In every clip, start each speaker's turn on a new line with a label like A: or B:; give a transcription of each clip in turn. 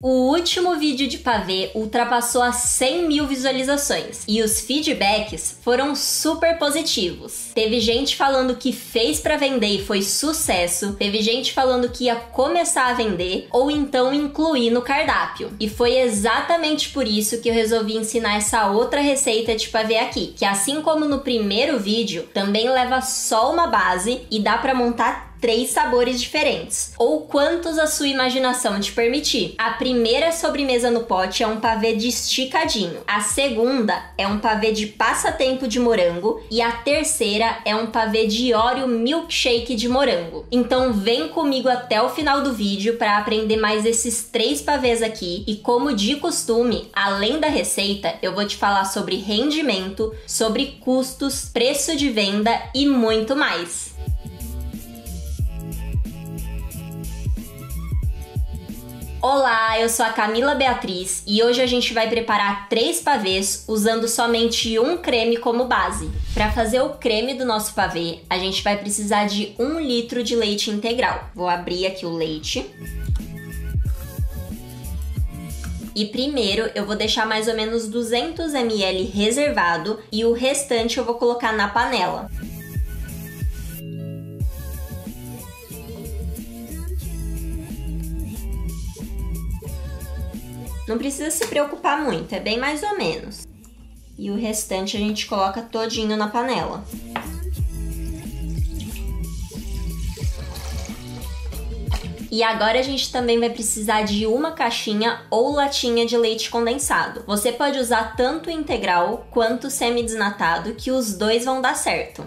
A: O último vídeo de pavê ultrapassou as 100 mil visualizações e os feedbacks foram super positivos. Teve gente falando que fez pra vender e foi sucesso, teve gente falando que ia começar a vender ou então incluir no cardápio. E foi exatamente por isso que eu resolvi ensinar essa outra receita de pavê aqui, que assim como no primeiro vídeo, também leva só uma base e dá pra montar 3 sabores diferentes, ou quantos a sua imaginação te permitir. A primeira sobremesa no pote é um pavê de esticadinho, a segunda é um pavê de passatempo de morango e a terceira é um pavê de Oreo milkshake de morango. Então vem comigo até o final do vídeo para aprender mais esses 3 pavês aqui e, como de costume, além da receita, eu vou te falar sobre rendimento, sobre custos, preço de venda e muito mais. Olá, eu sou a Camila Beatriz e hoje a gente vai preparar 3 pavês usando somente um creme como base. Para fazer o creme do nosso pavê, a gente vai precisar de 1 litro de leite integral. Vou abrir aqui o leite. E primeiro eu vou deixar mais ou menos 200 ml reservado e o restante eu vou colocar na panela. Não precisa se preocupar muito, é bem mais ou menos. E o restante a gente coloca todinho na panela. E agora a gente também vai precisar de uma caixinha ou latinha de leite condensado. Você pode usar tanto integral quanto semi-desnatado, que os dois vão dar certo.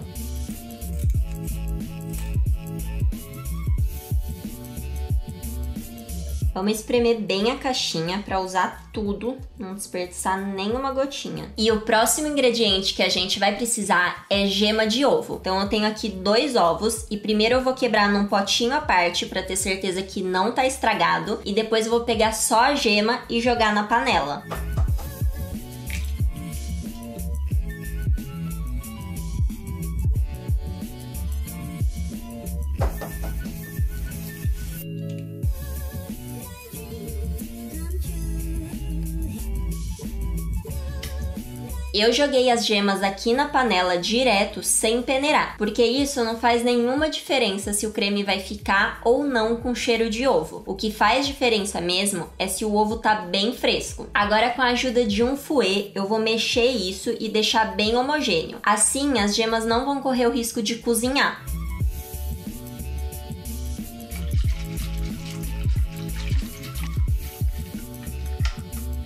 A: Vamos espremer bem a caixinha para usar tudo, não desperdiçar nenhuma gotinha. E o próximo ingrediente que a gente vai precisar é gema de ovo. Então eu tenho aqui 2 ovos e primeiro eu vou quebrar num potinho à parte para ter certeza que não tá estragado e depois eu vou pegar só a gema e jogar na panela. Eu joguei as gemas aqui na panela direto, sem peneirar, porque isso não faz nenhuma diferença se o creme vai ficar ou não com cheiro de ovo. O que faz diferença mesmo é se o ovo tá bem fresco. Agora, com a ajuda de um fouet, eu vou mexer isso e deixar bem homogêneo. Assim, as gemas não vão correr o risco de cozinhar.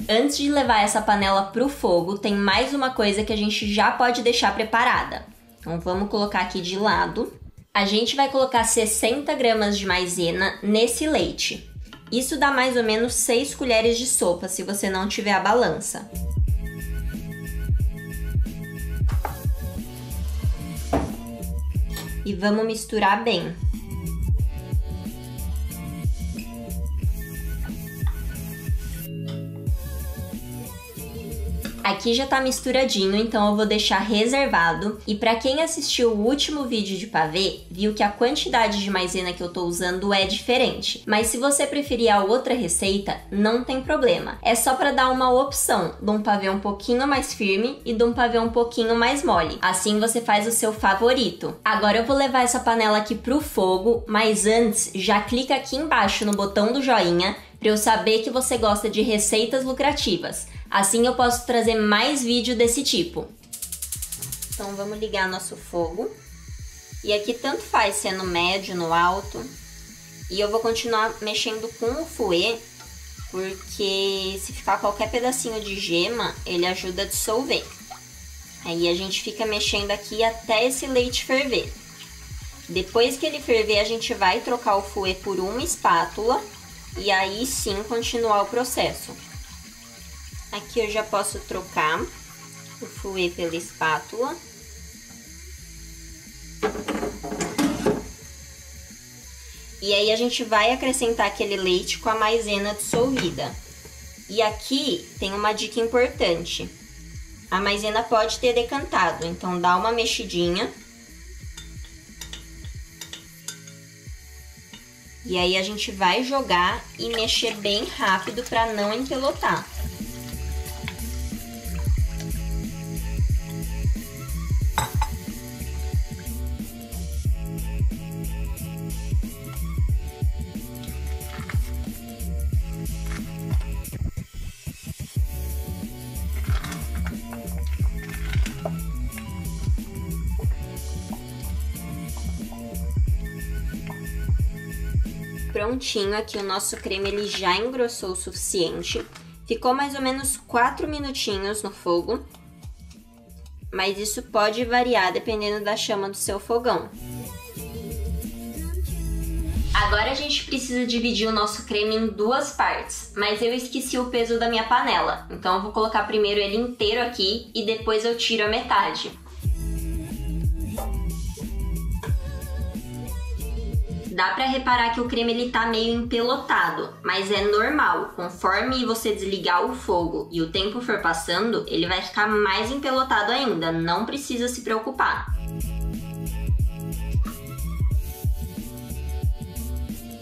A: Antes de levar essa panela pro fogo, tem mais uma coisa que a gente já pode deixar preparada. Então vamos colocar aqui de lado. A gente vai colocar 60 gramas de maisena nesse leite. Isso dá mais ou menos 6 colheres de sopa, se você não tiver a balança. E vamos misturar bem. Aqui já tá misturadinho, então eu vou deixar reservado. E para quem assistiu o último vídeo de pavê, viu que a quantidade de maisena que eu tô usando é diferente. Mas se você preferir a outra receita, não tem problema. É só para dar uma opção de um pavê um pouquinho mais firme e de um pavê um pouquinho mais mole. Assim você faz o seu favorito. Agora eu vou levar essa panela aqui pro fogo, mas antes já clica aqui embaixo no botão do joinha para eu saber que você gosta de receitas lucrativas. Assim eu posso trazer mais vídeo desse tipo. Então vamos ligar nosso fogo. E aqui tanto faz se é no médio, no alto. E eu vou continuar mexendo com o fouet, porque se ficar qualquer pedacinho de gema, ele ajuda a dissolver. Aí a gente fica mexendo aqui até esse leite ferver. Depois que ele ferver, a gente vai trocar o fouet por uma espátula. E aí sim continuar o processo. Aqui eu já posso trocar o fouet pela espátula. E aí a gente vai acrescentar aquele leite com a maisena dissolvida. E aqui tem uma dica importante. A maisena pode ter decantado, então dá uma mexidinha. E aí a gente vai jogar e mexer bem rápido para não empelotar. Prontinho, aqui o nosso creme ele já engrossou o suficiente. Ficou mais ou menos 4 minutinhos no fogo, mas isso pode variar dependendo da chama do seu fogão. Agora a gente precisa dividir o nosso creme em 2 partes, mas eu esqueci o peso da minha panela, então eu vou colocar primeiro ele inteiro aqui e depois eu tiro a metade. Dá pra reparar que o creme ele tá meio empelotado, mas é normal. Conforme você desligar o fogo e o tempo for passando, ele vai ficar mais empelotado ainda, não precisa se preocupar.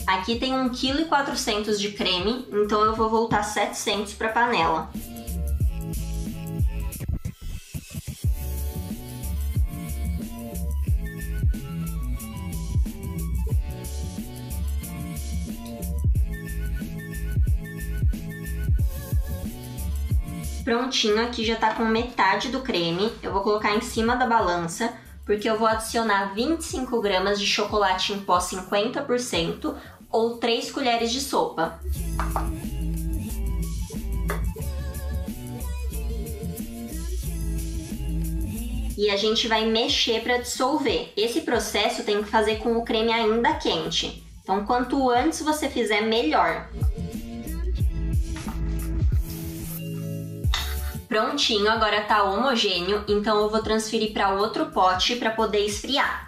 A: Aqui tem 1,4 kg de creme, então eu vou voltar 700 para a panela. Prontinho, aqui já tá com metade do creme. Eu vou colocar em cima da balança, porque eu vou adicionar 25 gramas de chocolate em pó 50% ou 3 colheres de sopa. E a gente vai mexer para dissolver. Esse processo tem que fazer com o creme ainda quente. Então, quanto antes você fizer, melhor. Prontinho, agora tá homogêneo, então eu vou transferir para outro pote para poder esfriar.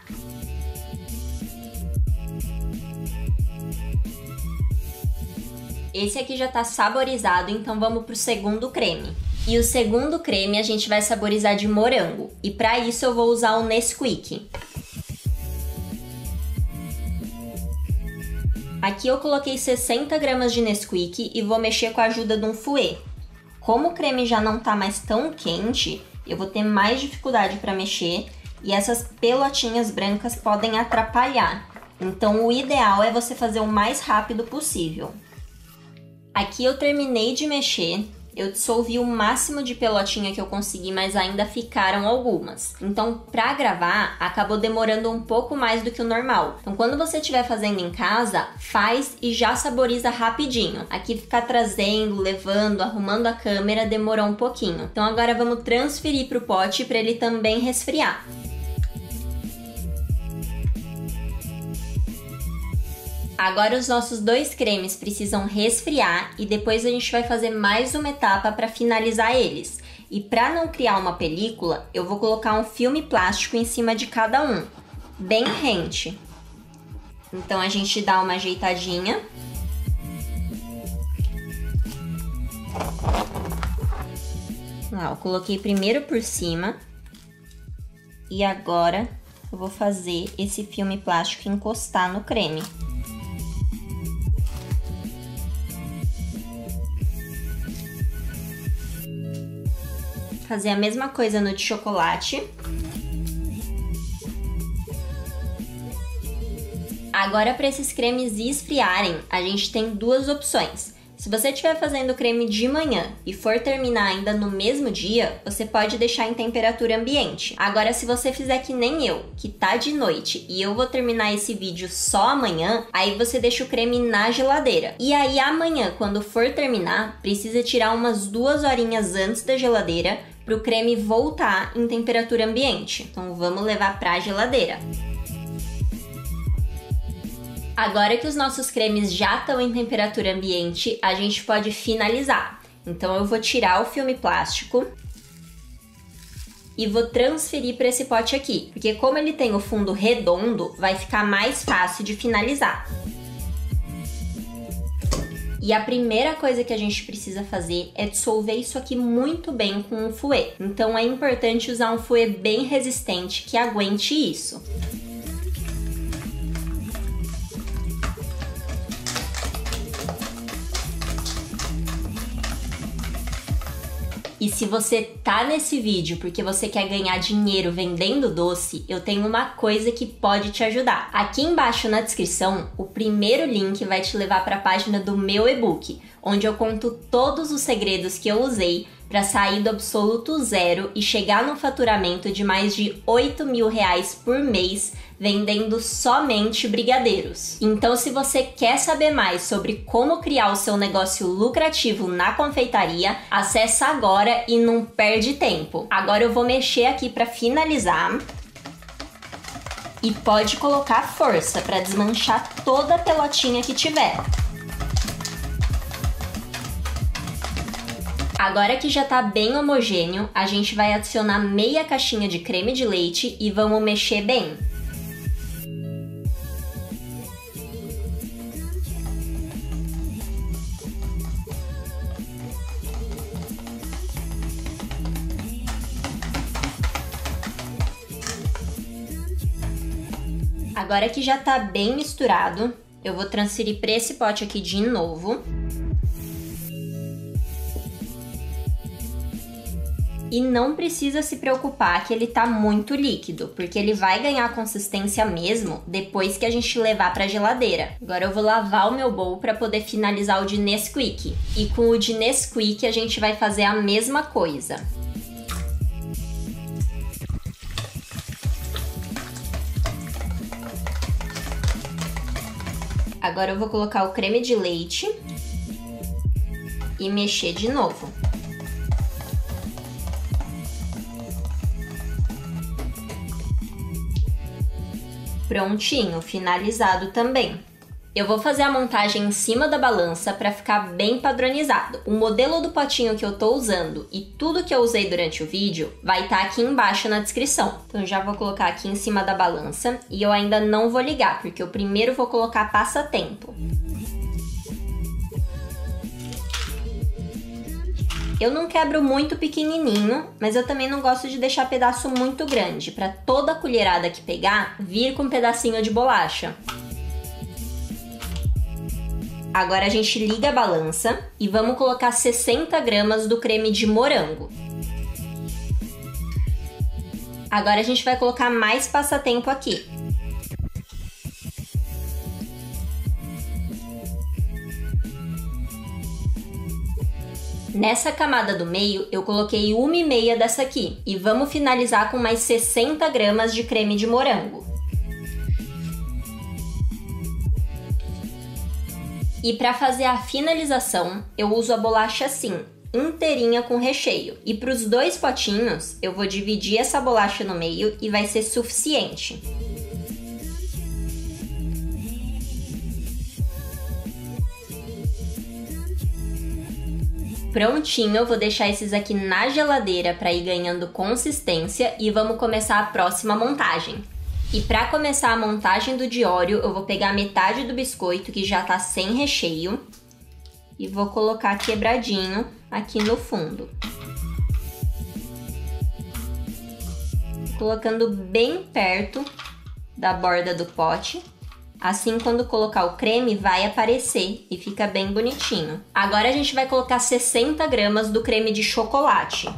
A: Esse aqui já tá saborizado, então vamos pro segundo creme. E o segundo creme a gente vai saborizar de morango, e para isso eu vou usar o Nesquik. Aqui eu coloquei 60 gramas de Nesquik e vou mexer com a ajuda de um fouet. Como o creme já não tá mais tão quente, eu vou ter mais dificuldade para mexer e essas pelotinhas brancas podem atrapalhar. Então o ideal é você fazer o mais rápido possível. Aqui eu terminei de mexer, eu dissolvi o máximo de pelotinha que eu consegui, mas ainda ficaram algumas. Então, para gravar, acabou demorando um pouco mais do que o normal. Então, quando você estiver fazendo em casa, faz e já saboriza rapidinho. Aqui ficar trazendo, levando, arrumando a câmera demorou um pouquinho. Então, agora vamos transferir para o pote para ele também resfriar. Agora os nossos 2 cremes precisam resfriar e depois a gente vai fazer mais uma etapa para finalizar eles. E para não criar uma película, eu vou colocar um filme plástico em cima de cada um, bem rente. Então a gente dá uma ajeitadinha. Lá, eu coloquei primeiro por cima e agora eu vou fazer esse filme plástico encostar no creme. Fazer a mesma coisa no de chocolate. Agora, para esses cremes esfriarem, a gente tem 2 opções. Se você estiver fazendo o creme de manhã e for terminar ainda no mesmo dia, você pode deixar em temperatura ambiente. Agora, se você fizer que nem eu, que tá de noite e eu vou terminar esse vídeo só amanhã, aí você deixa o creme na geladeira. E aí amanhã, quando for terminar, precisa tirar umas 2 horinhas antes da geladeira para o creme voltar em temperatura ambiente. Então vamos levar para a geladeira. Agora que os nossos cremes já estão em temperatura ambiente, a gente pode finalizar. Então eu vou tirar o filme plástico e vou transferir para esse pote aqui, porque como ele tem o fundo redondo, vai ficar mais fácil de finalizar. E a primeira coisa que a gente precisa fazer é dissolver isso aqui muito bem com um fouet. Então é importante usar um fouet bem resistente que aguente isso. E se você tá nesse vídeo porque você quer ganhar dinheiro vendendo doce, eu tenho uma coisa que pode te ajudar. Aqui embaixo na descrição, o primeiro link vai te levar para a página do meu e-book, onde eu conto todos os segredos que eu usei para sair do absoluto zero e chegar no faturamento de mais de R$ 8.000 por mês vendendo somente brigadeiros. Então, se você quer saber mais sobre como criar o seu negócio lucrativo na confeitaria, acessa agora e não perde tempo. Agora eu vou mexer aqui para finalizar. E pode colocar força para desmanchar toda a pelotinha que tiver. Agora que já tá bem homogêneo, a gente vai adicionar meia caixinha de creme de leite e vamos mexer bem. Agora que já tá bem misturado, eu vou transferir para esse pote aqui de novo. E não precisa se preocupar que ele tá muito líquido, porque ele vai ganhar consistência mesmo depois que a gente levar para a geladeira. Agora eu vou lavar o meu bowl para poder finalizar o de Nesquik. E com o de Nesquik a gente vai fazer a mesma coisa. Agora eu vou colocar o creme de leite e mexer de novo. Prontinho, finalizado também. Eu vou fazer a montagem em cima da balança para ficar bem padronizado. O modelo do potinho que eu tô usando e tudo que eu usei durante o vídeo vai estar aqui embaixo na descrição. Então eu já vou colocar aqui em cima da balança e eu ainda não vou ligar, porque eu primeiro vou colocar passatempo. Eu não quebro muito pequenininho, mas eu também não gosto de deixar pedaço muito grande, para toda a colherada que pegar vir com um pedacinho de bolacha. Agora a gente liga a balança e vamos colocar 60 gramas do creme de morango. Agora a gente vai colocar mais passatempo aqui. Nessa camada do meio, eu coloquei 1,5 dessa aqui. E vamos finalizar com mais 60 gramas de creme de morango. E para fazer a finalização, eu uso a bolacha assim, inteirinha com recheio. E para os dois potinhos, eu vou dividir essa bolacha no meio e vai ser suficiente. Prontinho, eu vou deixar esses aqui na geladeira para ir ganhando consistência e vamos começar a próxima montagem. E para começar a montagem do de Oreo, eu vou pegar metade do biscoito que já tá sem recheio e vou colocar quebradinho aqui no fundo. Colocando bem perto da borda do pote. Assim, quando colocar o creme, vai aparecer e fica bem bonitinho. Agora a gente vai colocar 60 gramas do creme de chocolate.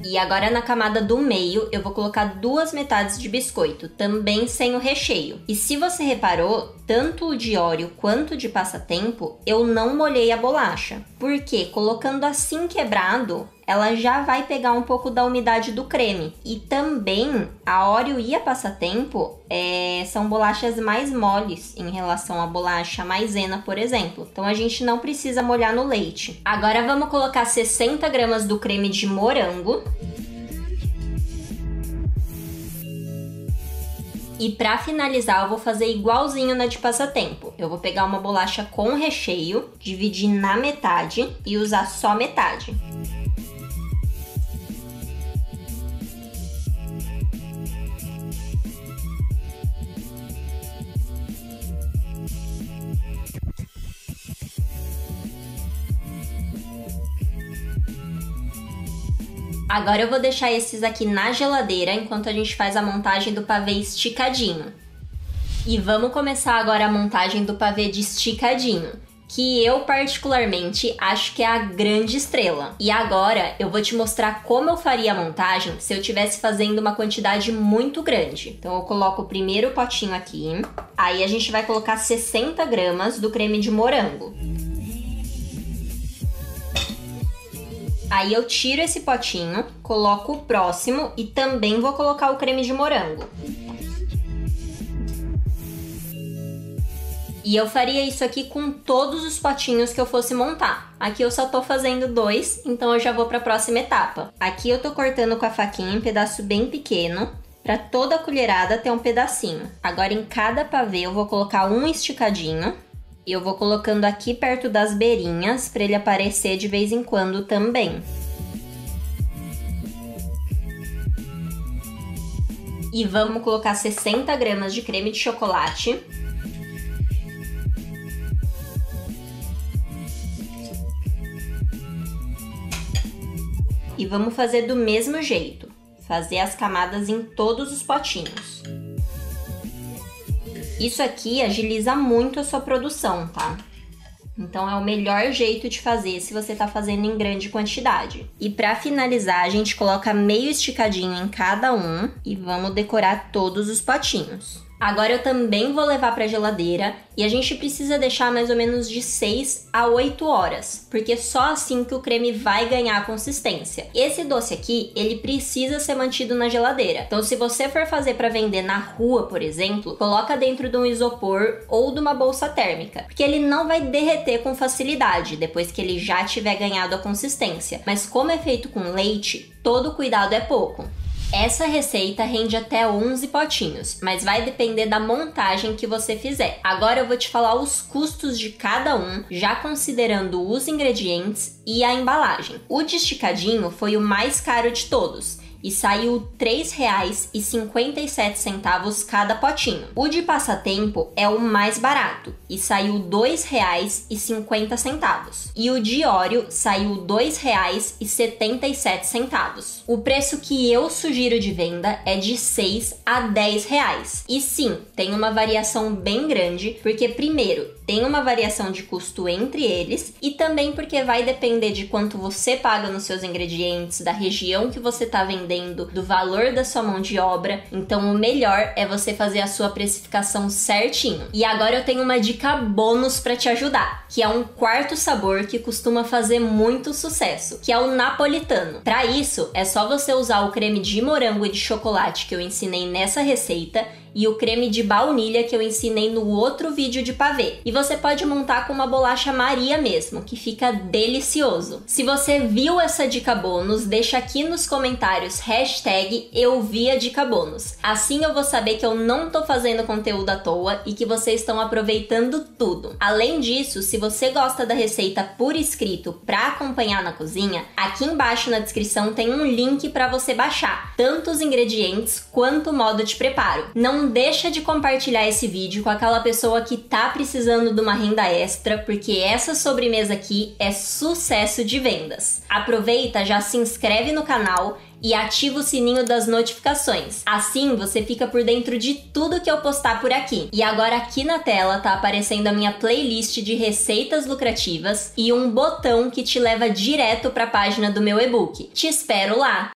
A: E agora na camada do meio, eu vou colocar 2 metades de biscoito, também sem o recheio. E se você reparou, tanto o de Oreo quanto o de passatempo, eu não molhei a bolacha. Porque colocando assim quebrado, ela já vai pegar um pouco da umidade do creme. E também a Oreo e a passatempo são bolachas mais moles em relação à bolacha maisena, por exemplo. Então a gente não precisa molhar no leite. Agora vamos colocar 60 gramas do creme de morango. E para finalizar, eu vou fazer igualzinho na de passatempo. Eu vou pegar uma bolacha com recheio, dividir na metade e usar só metade. Agora eu vou deixar esses aqui na geladeira enquanto a gente faz a montagem do pavê esticadinho. E vamos começar agora a montagem do pavê de esticadinho. que eu particularmente acho que é a grande estrela. E agora eu vou te mostrar como eu faria a montagem se eu estivesse fazendo uma quantidade muito grande. Então eu coloco o primeiro potinho aqui, aí a gente vai colocar 60 gramas do creme de morango. Aí eu tiro esse potinho, coloco o próximo e também vou colocar o creme de morango. E eu faria isso aqui com todos os potinhos que eu fosse montar. Aqui eu só tô fazendo 2, então eu já vou para a próxima etapa. Aqui eu tô cortando com a faquinha em pedaço bem pequeno, para toda a colherada ter um pedacinho. Agora em cada pavê eu vou colocar um esticadinho. E eu vou colocando aqui perto das beirinhas, para ele aparecer de vez em quando também. E vamos colocar 60 gramas de creme de chocolate. E vamos fazer do mesmo jeito, fazer as camadas em todos os potinhos. Isso aqui agiliza muito a sua produção, tá? Então é o melhor jeito de fazer se você tá fazendo em grande quantidade. E para finalizar, a gente coloca meio esticadinho em cada um e vamos decorar todos os potinhos. Agora eu também vou levar para a geladeira e a gente precisa deixar mais ou menos de 6 a 8 horas, porque só assim que o creme vai ganhar consistência. Esse doce aqui, ele precisa ser mantido na geladeira. Então se você for fazer para vender na rua, por exemplo, coloca dentro de um isopor ou de uma bolsa térmica, porque ele não vai derreter com facilidade depois que ele já tiver ganhado a consistência. Mas como é feito com leite, todo cuidado é pouco. Essa receita rende até 11 potinhos, mas vai depender da montagem que você fizer. Agora eu vou te falar os custos de cada um, já considerando os ingredientes e a embalagem. O de esticadinho foi o mais caro de todos e saiu R$ 3,57 cada potinho. O de passatempo é o mais barato e saiu R$ 2,50. E o de Oreo saiu R$ 2,77. O preço que eu sugiro de venda é de R$ 6 a R$ 10. E sim, tem uma variação bem grande, porque primeiro, tem uma variação de custo entre eles e também porque vai depender de quanto você paga nos seus ingredientes, da região que você está vendendo, do valor da sua mão de obra. Então o melhor é você fazer a sua precificação certinho. E agora eu tenho uma dica bônus para te ajudar, que é um quarto sabor que costuma fazer muito sucesso, que é o napolitano. Para isso, é só você usar o creme de morango e de chocolate que eu ensinei nessa receita e o creme de baunilha que eu ensinei no outro vídeo de pavê. E você pode montar com uma bolacha Maria mesmo, que fica delicioso. Se você viu essa dica bônus, deixa aqui nos comentários #EuViADicaBônus. Assim eu vou saber que eu não tô fazendo conteúdo à toa e que vocês estão aproveitando tudo. Além disso, se você gosta da receita por escrito para acompanhar na cozinha, aqui embaixo na descrição tem um link para você baixar tanto os ingredientes quanto o modo de preparo. Não deixa de compartilhar esse vídeo com aquela pessoa que tá precisando de uma renda extra, porque essa sobremesa aqui é sucesso de vendas. Aproveita, já se inscreve no canal e ativa o sininho das notificações. Assim você fica por dentro de tudo que eu postar por aqui. E agora aqui na tela tá aparecendo a minha playlist de receitas lucrativas e um botão que te leva direto para a página do meu e-book. Te espero lá!